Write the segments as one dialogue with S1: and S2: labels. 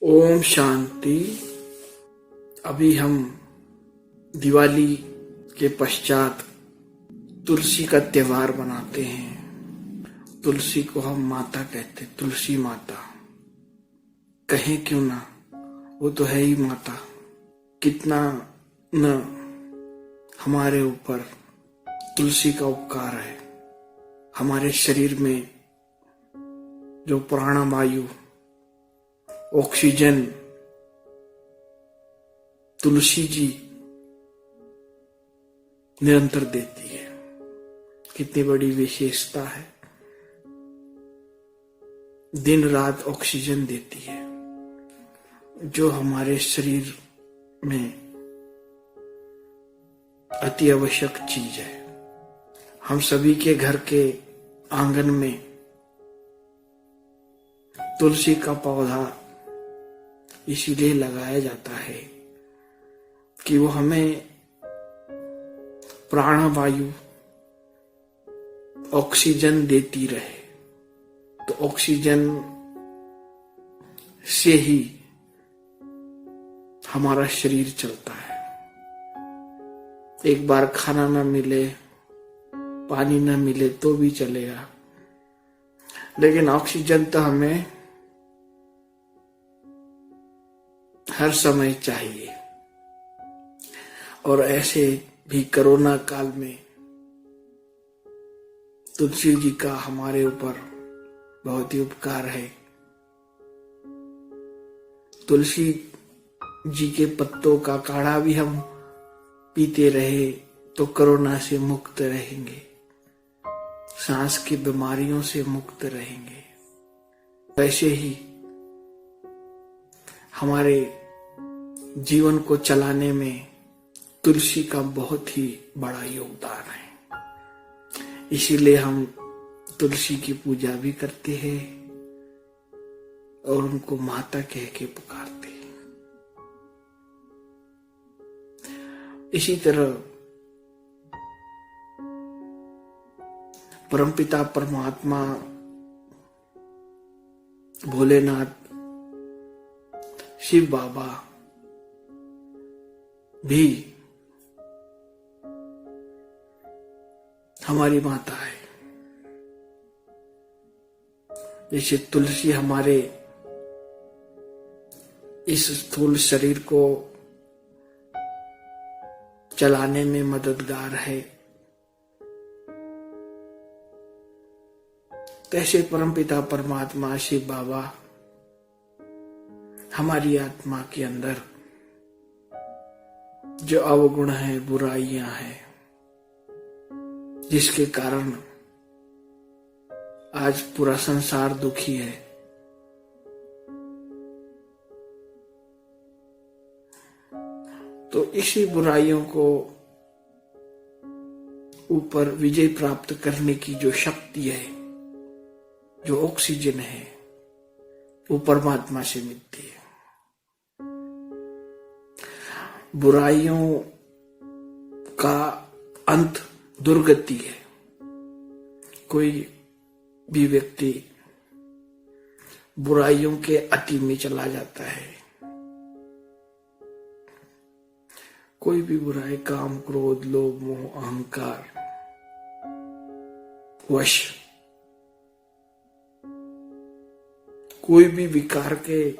S1: ओम शांति। अभी हम दिवाली के पश्चात तुलसी का त्योहार मनाते हैं। तुलसी को हम माता कहते, तुलसी माता कहें क्यों ना, वो तो है ही माता। कितना न हमारे ऊपर तुलसी का उपकार है। हमारे शरीर में जो प्राणवायु ऑक्सीजन तुलसी जी निरंतर देती है। कितनी बड़ी विशेषता है। दिन रात ऑक्सीजन देती है, जो हमारे शरीर में अति आवश्यक चीज है। हम सभी के घर के आंगन में तुलसी का पौधा इसीलिए लगाया जाता है कि वो हमें प्राणवायु ऑक्सीजन देती रहे। तो ऑक्सीजन से ही हमारा शरीर चलता है। एक बार खाना ना मिले, पानी ना मिले तो भी चलेगा, लेकिन ऑक्सीजन तो हमें हर समय चाहिए। और ऐसे भी कोरोना काल में तुलसी जी का हमारे ऊपर बहुत ही उपकार है। तुलसी जी के पत्तों का काढ़ा भी हम पीते रहे तो कोरोना से मुक्त रहेंगे, सांस की बीमारियों से मुक्त रहेंगे। वैसे ही हमारे जीवन को चलाने में तुलसी का बहुत ही बड़ा योगदान है। इसीलिए हम तुलसी की पूजा भी करते हैं और उनको माता कह के पुकारते हैं। इसी तरह परमपिता परमात्मा भोलेनाथ शिव बाबा भी हमारी माता है। जैसे तुलसी हमारे इस स्थूल शरीर को चलाने में मददगार है, तैसे परमपिता परमात्मा शिव बाबा हमारी आत्मा के अंदर जो अवगुण है, बुराइयां हैं, जिसके कारण आज पूरा संसार दुखी है, तो इसी बुराइयों को ऊपर विजय प्राप्त करने की जो शक्ति है, जो ऑक्सीजन है, वो परमात्मा से मिलती है। बुराइयों का अंत दुर्गति है। कोई भी व्यक्ति बुराइयों के अति में चला जाता है। कोई भी बुराई, काम, क्रोध, लोभ, मोह, अहंकार वश, कोई भी विकार के,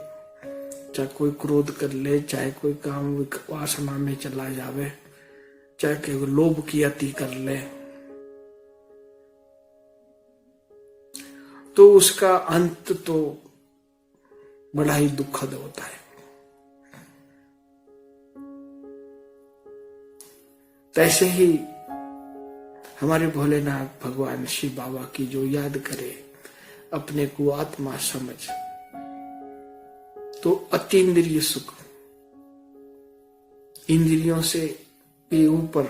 S1: चाहे कोई क्रोध कर ले, चाहे कोई काम वासना में चला जावे, चाहे कोई लोभ की अति कर ले, तो उसका अंत तो बड़ा ही दुखद होता है। तैसे ही हमारे भोलेनाथ भगवान शिव बाबा की जो याद करे, अपने को आत्मा समझ, तो अतीन्द्रिय सुख, इंद्रियों से भी ऊपर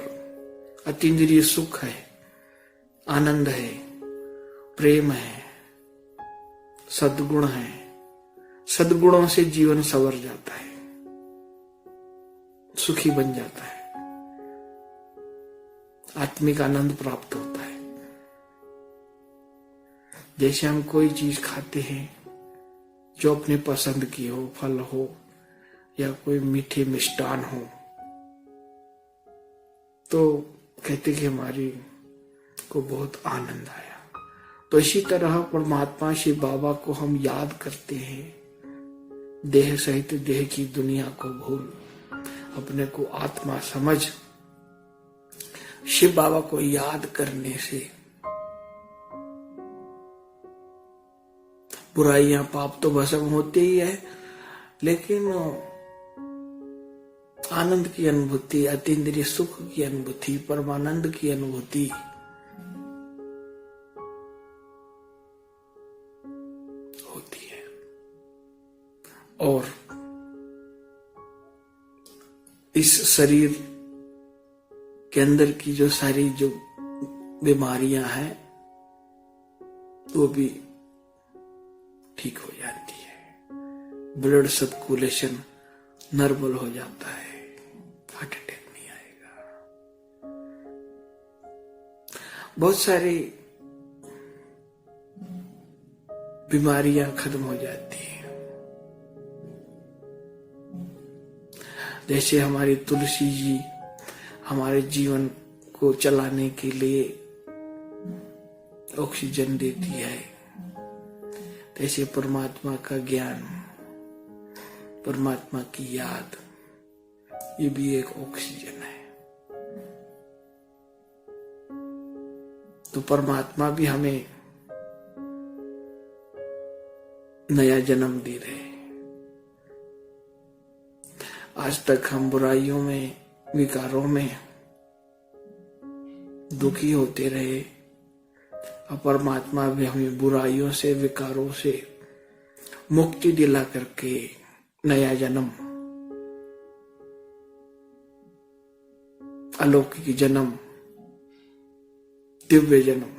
S1: अतीन्द्रिय सुख है, आनंद है, प्रेम है, सद्गुण है। सद्गुणों से जीवन संवर जाता है, सुखी बन जाता है, आत्मिक आनंद प्राप्त होता है। जैसे हम कोई चीज खाते हैं जो अपने पसंद की हो, फल हो या कोई मीठे मिष्टान हो, तो कहते कि हमारी को बहुत आनंद आया। तो इसी तरह परमात्मा शिव बाबा को हम याद करते हैं, देह सहित देह की दुनिया को भूल अपने को आत्मा समझ शिव बाबा को याद करने से बुराइयां पाप तो भस्म होते ही है, लेकिन आनंद की अनुभूति, अतीन्द्रिय सुख की अनुभूति, परमानंद की अनुभूति होती है। और इस शरीर के अंदर की जो सारी जो बीमारियां हैं वो भी ठीक हो जाती है। ब्लड सर्कुलेशन नॉर्मल हो जाता है, हार्ट अटैक नहीं आएगा। बहुत सारी बीमारियां खत्म हो जाती हैं। जैसे हमारी तुलसी जी हमारे जीवन को चलाने के लिए ऑक्सीजन देती है, तैसे परमात्मा का ज्ञान, परमात्मा की याद, ये भी एक ऑक्सीजन है। तो परमात्मा भी हमें नया जन्म दे रहे हैं। आज तक हम बुराइयों में, विकारों में दुखी होते रहे, और परमात्मा भी हमें बुराइयों से, विकारों से मुक्ति दिला करके नया जन्म, अलौकिक जन्म, दिव्य जन्म,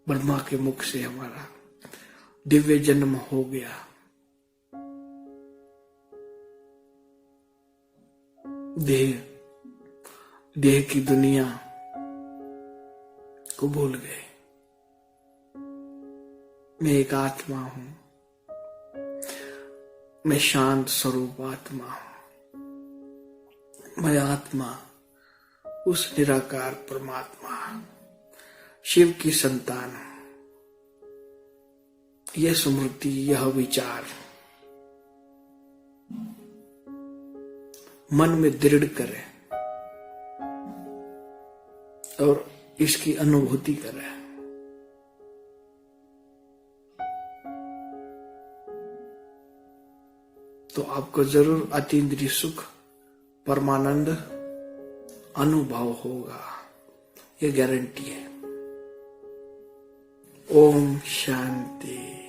S1: ब्रह्मा के मुख से हमारा दिव्य जन्म हो गया। देह की दुनिया को भूल गए। मैं एक आत्मा हूं, मैं शांत स्वरूप आत्मा हूं। मैं आत्मा उस निराकार परमात्मा शिव की संतान हूं। यह स्मृति, यह विचार मन में दृढ़ करें और इसकी अनुभूति करें। तो आपको जरूर अतीन्द्रिय सुख, परमानंद अनुभव होगा, ये गारंटी है। ओम शांति।